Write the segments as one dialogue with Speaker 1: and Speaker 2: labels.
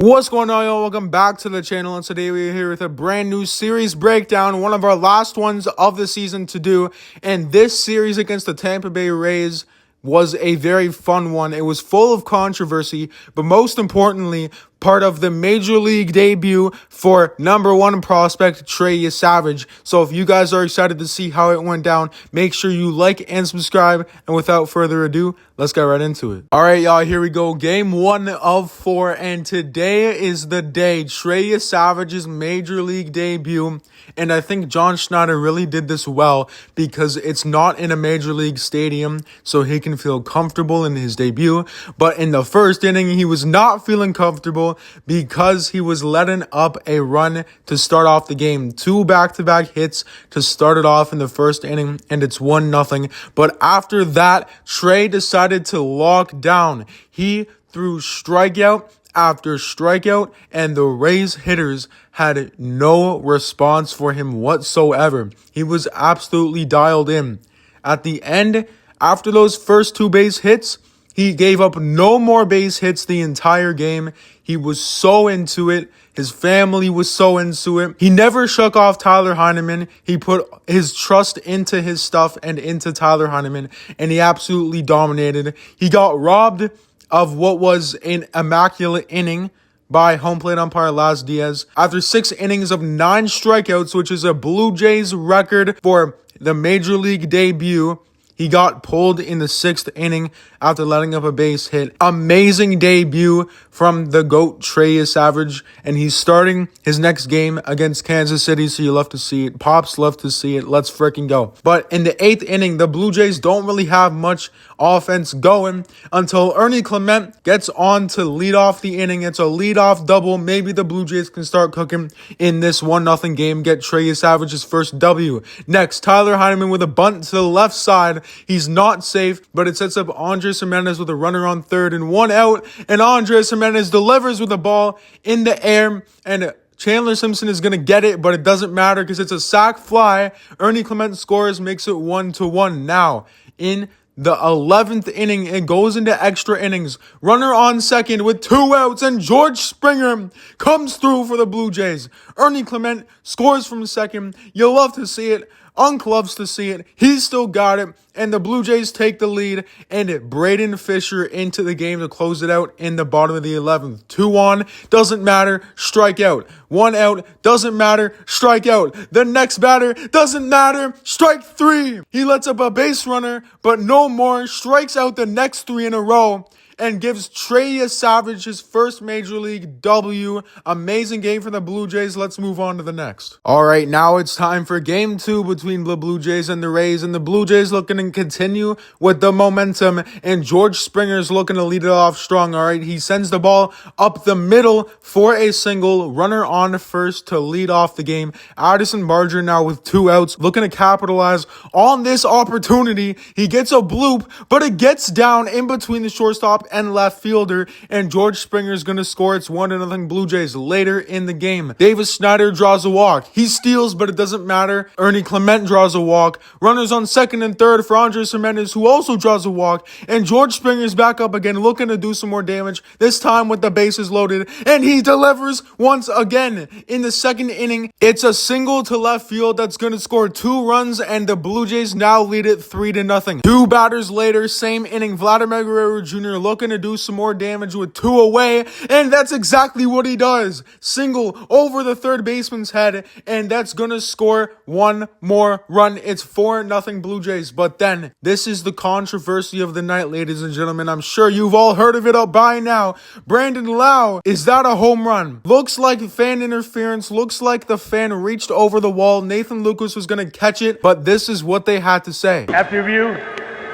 Speaker 1: What's going on, y'all? Welcome back to the channel, and today we're here with a brand new series breakdown, one of our last ones of the season to do. And this series against the Tampa Bay Rays was a very fun one. It was full of controversy, but most importantly, part of the Major League debut for number one prospect Trey Savage. So if you guys are excited to see how it went down, make sure you like and subscribe. And without further ado, let's get right into it. All right, y'all, here we go. Game 1 of 4, and today is the day. Trey Savage's Major League debut. And I think John Schneider really did this well because it's not in a Major League stadium, so he can feel comfortable in his debut. But in the first inning, he was not feeling comfortable because he was letting up a run to start off the game. 2 back-to-back hits to start it off in the first inning, and it's 1-0. But after that, Trey decided to lock down. He threw strikeout after strikeout, and the Rays hitters had no response for him whatsoever. He was absolutely dialed in. At the end, after those first 2 base hits, he gave up no more base hits the entire game. He was so into it. His family was so into it. He never shook off Tyler Heineman. He put his trust into his stuff and into Tyler Heineman, and he absolutely dominated. He got robbed of what was an immaculate inning by home plate umpire Laz Diaz. After 6 innings of 9 strikeouts, which is a Blue Jays record for the Major League debut, he got pulled in the 6th inning after letting up a base hit. Amazing debut from the GOAT, Trey Savage, and he's starting his next game against Kansas City, so you love to see it. Pops love to see it. Let's freaking go. But in the 8th inning, the Blue Jays don't really have much offense going until Ernie Clement gets on to lead off the inning. It's a leadoff double. Maybe the Blue Jays can start cooking in this 1-0 game, get Trey Savage's first W. Next, Tyler Heineman with a bunt to the left side. He's not safe, but it sets up Andres Gimenez with a runner on third and 1 out. And Andres Gimenez delivers with the ball in the air, and Chandler Simpson is going to get it, but it doesn't matter because it's a sac fly. Ernie Clement scores, makes it 1-1. Now, in the 11th inning, it goes into extra innings. Runner on second with 2 outs, and George Springer comes through for the Blue Jays. Ernie Clement scores from second. You'll love to see it. Unc loves to see it. He's still got it. And the Blue Jays take the lead, and Braden Fisher into the game to close it out in the bottom of the 11th. 2 on, doesn't matter, strike out. 1 out, doesn't matter, strike out. The next batter, doesn't matter, strike 3. He lets up a base runner, but no more, strikes out the next 3 in a row, and gives Trey Savage his first Major League W. Amazing game for the Blue Jays. Let's move on to the next. All right, now it's time for Game 2 between the Blue Jays and the Rays. And the Blue Jays looking to continue with the momentum. And George Springer's looking to lead it off strong. All right, he sends the ball up the middle for a single. Runner on first to lead off the game. Addison Barger now with 2 outs, looking to capitalize on this opportunity. He gets a bloop, but it gets down in between the shortstop and left fielder, and George Springer is going to score. It's 1-0 Blue Jays later in the game. Davis Schneider draws a walk. He steals, but it doesn't matter. Ernie Clement draws a walk. Runners on second and third for Andres Gimenez, who also draws a walk, and George Springer is back up again, looking to do some more damage, this time with the bases loaded, and he delivers once again. In the 2nd inning, it's a single to left field that's going to score 2 runs, and the Blue Jays now lead it 3-0. 2 batters later, same inning, Vladimir Guerrero Jr. looking to do some more damage with 2 away, and that's exactly what he does. Single over the third baseman's head, and that's gonna score 1 more run. It's 4-0 Blue Jays. But then, this is the controversy of the night, ladies and gentlemen. I'm sure you've all heard of it up by now. Brandon Lowe, is that a home run? Looks like fan interference. Looks like the fan reached over the wall. Nathan Lucas was gonna catch it, but this is what they had to say.
Speaker 2: After review,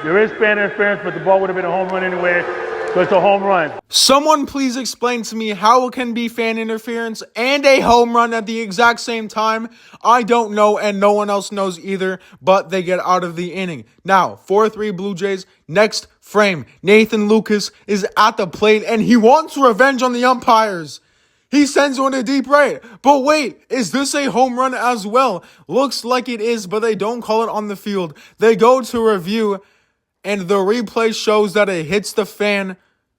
Speaker 2: there is fan interference, but the ball would have been a home run anyway. So it's a home run.
Speaker 1: Someone please explain to me how it can be fan interference and a home run at the exact same time. I don't know, and no one else knows either, but they get out of the inning. Now, 4-3 Blue Jays. Next frame, Nathan Lucas is at the plate, and he wants revenge on the umpires. He sends one to deep right. But wait, is this a home run as well? Looks like it is, but they don't call it on the field. They go to review, and the replay shows that it hits the fan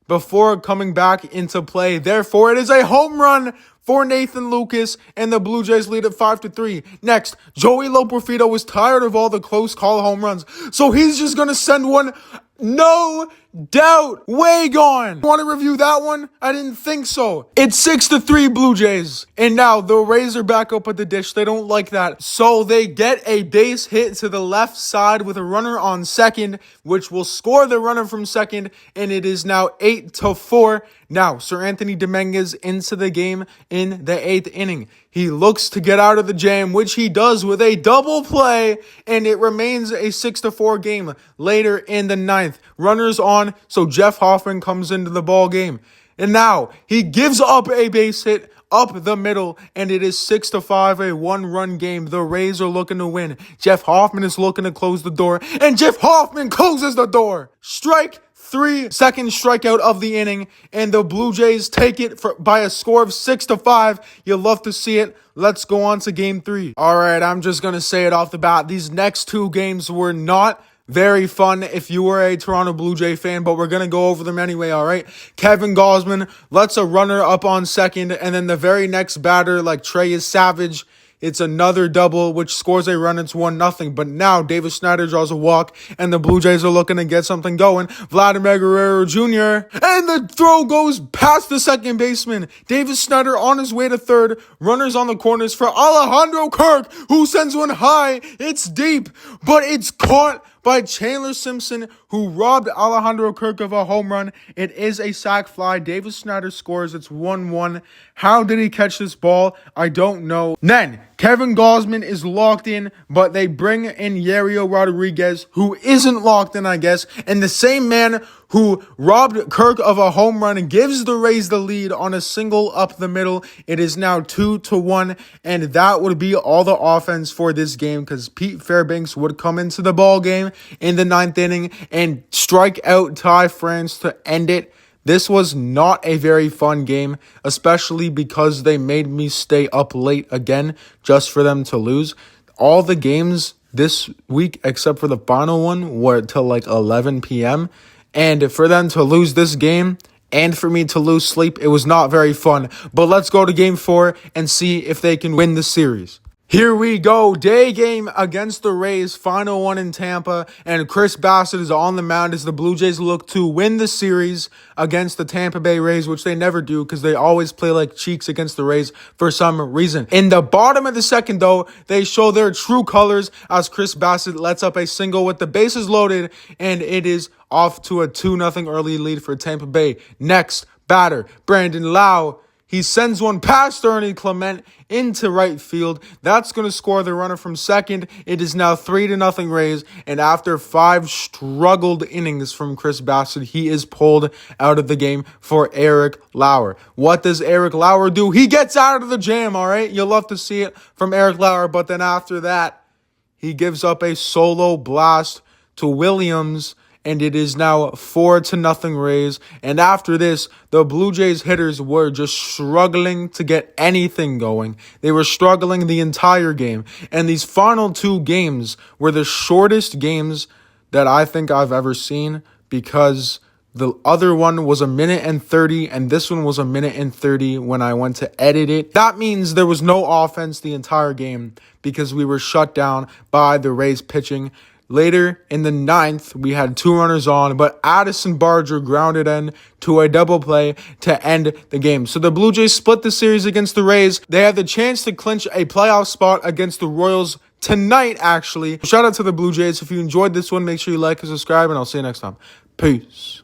Speaker 1: before coming back into play. Therefore, it is a home run for Nathan Lucas, and the Blue Jays lead at 5-3. Next, Joey Loperfido was tired of all the close call home runs, so he's just going to send one. No doubt. Way gone. Want to review that one? I didn't think so. It's 6-3 Blue Jays. And now the Rays are back up at the dish. They don't like that. So they get a base hit to the left side with a runner on second, which will score the runner from second. And it is now 8-4. Now, Sir Anthony Dominguez into the game in the 8th inning. He looks to get out of the jam, which he does with a double play, and it remains a 6-4 game. Later in the 9th, runners on, so Jeff Hoffman comes into the ball game. And now, he gives up a base hit up the middle, and it is 6-5, a one-run game. The Rays are looking to win. Jeff Hoffman is looking to close the door, and Jeff Hoffman closes the door. Strike 3, second strikeout of the inning, and the Blue Jays take it by a score of 6-5. You'll love to see it. Let's go on to game 3. All right, I'm just going to say it off the bat. These next 2 games were not very fun if you were a Toronto Blue Jay fan, but we're going to go over them anyway, all right? Kevin Gausman lets a runner up on second, and then the very next batter, like Trey Savage, it's another double, which scores a run. It's 1-0. But now Davis Snyder draws a walk, and the Blue Jays are looking to get something going. Vladimir Guerrero Jr., and the throw goes past the second baseman. Davis Snyder on his way to third. Runners on the corners for Alejandro Kirk, who sends one high. It's deep, but it's caught by Chandler Simpson, who robbed Alejandro Kirk of a home run. It is a sac fly. Davis Snyder scores. It's 1-1. How did he catch this ball? I don't know. Then, Kevin Gausman is locked in, but they bring in Yario Rodriguez, who isn't locked in, I guess, and the same man who robbed Kirk of a home run and gives the Rays the lead on a single up the middle. It is now 2-1, and that would be all the offense for this game because Pete Fairbanks would come into the ball game in the 9th inning and strike out Ty France to end it. This was not a very fun game, especially because they made me stay up late again just for them to lose. All the games this week, except for the final one, were till like 11 p.m., and for them to lose this game and for me to lose sleep, it was not very fun. But let's go to game 4 and see if they can win the series. Here we go, day game against the Rays, final one in Tampa, and Chris Bassitt is on the mound as the Blue Jays look to win the series against the Tampa Bay Rays, which they never do because they always play like cheeks against the Rays for some reason. In the bottom of the second, though, they show their true colors as Chris Bassitt lets up a single with the bases loaded, and it is off to a 2-0 early lead for Tampa Bay. Next, batter, Brandon Lowe. He sends one past Ernie Clement into right field. That's going to score the runner from second. It is now 3-0 Rays. And after 5 struggled innings from Chris Bassitt, he is pulled out of the game for Eric Lauer. What does Eric Lauer do? He gets out of the jam, all right? You'll love to see it from Eric Lauer. But then after that, he gives up a solo blast to Williams. And it is now 4-0 Rays. And after this, the Blue Jays hitters were just struggling to get anything going. They were struggling the entire game. And these final 2 games were the shortest games that I think I've ever seen because the other one was 1:30 and this one was 1:30 when I went to edit it. That means there was no offense the entire game because we were shut down by the Rays pitching. Later in the 9th, we had 2 runners on, but Addison Barger grounded in to a double play to end the game. So the Blue Jays split the series against the Rays. They had the chance to clinch a playoff spot against the Royals tonight, actually. Shout out to the Blue Jays. If you enjoyed this one, make sure you like and subscribe, and I'll see you next time. Peace.